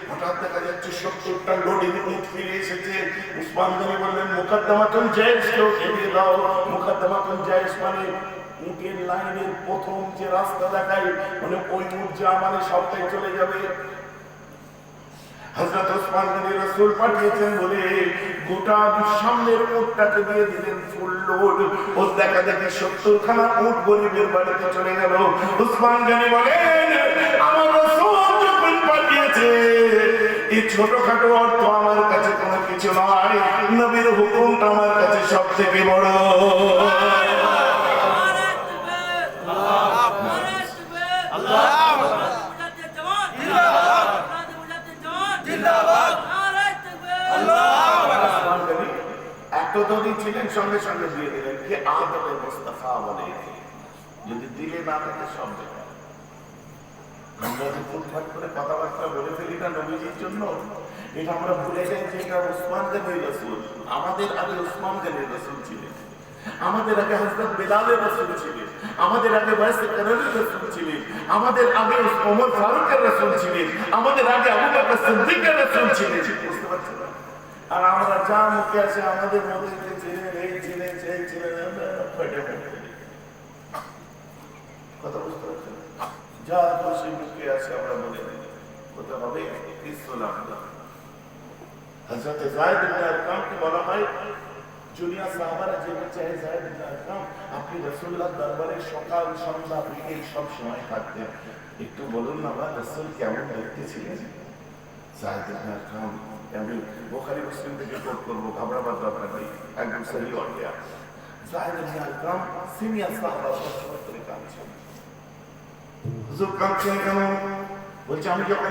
হঠাৎ দেখা যাচ্ছে 70টা লোডিং উঠ ফিরে এসেছে। উসমান গনি বললেন মুকদ্দমাতুন জায়েজ, কেউ এগিয়ে দাও। মুকদ্দমাতুন জায়েজ মানে উটের লাইনের প্রথম যে রাস্তা দেখায়, মানে ওই উট যা মানে সবটাই চলে যাবে। হযরত ওসমান গনি রাসূল পাঠিয়েছেন বলে গোটা সামনের উটটাকে দিয়ে দিলেন ফুল লোড। ও দেখা দেখি 70 খানা উট গরিবের বাড়িতে চলে গেল। ওসমান গনি বলেন আমার রাসূল যখন পাঠিয়েছে, এই ছোটখাটো অর্থ আমার কাছে কোনো কিছু নয়, নবীর হুকুমটা আমার কাছে সবথেকে বড়। ছিলেন সঙ্গে সঙ্গে দিয়ে দিলেন, কি আদবে মুস্তাফা বলে। যদি দিলে না থাকে সব দেবে। আমরা যে ফুটফাট করে কথাবার্তা বলে ফেলি না নবীজির জন্য, এটা আমরা ভুলে যাই যে এটা উসমান গনির রাসূল। আমাদের আগে উসমান গনির রাসূল ছিলেন, আমাদের আগে হযরত বেলালের রাসূল ছিলেন, আমাদের আগে ওয়াইসে কারণের রাসূল ছিলেন, আমাদের আগে ওমর ফারুকের রাসূল ছিলেন, আমাদের আগে আবু বকর সিদ্দিকের রাসূল ছিলেন। বুঝতে পারছেন? আর আমরা যা মুখে আছে আমাদের মধ্যে ছিলেন, এই ছিলেন, সেই ছিলেন, কথা বুঝতে পারছেন? যা খুশি মুখে আছে আমরা বলে বলতে হবে হযরত যায়েদ ইবনে আরকামকে বলা হয়, জুনিয়র সাহাবারা যে চায় যায়েদ ইবনে আরকাম আপনি রাসূলুল্লাহ দরবারে সকাল সন্ধ্যা বিকেল সব সময় থাকতেন, একটু বলুন না রাসূল কেমন দেখতে ছিলেন? যায়েদ ইবনে আরকাম, আমি বুখারী মুসলিম থেকে কোট করবো, ঘাবড়াবার দরকার নেই, একদম সহি অর্থে আছে। যায়েদ ইবনে আরকাম সিনিয়র সাহাবা, সবসময় করে কাঁদছেন। হুজুর কাঁদছেন কেন? বলছে আমি যখন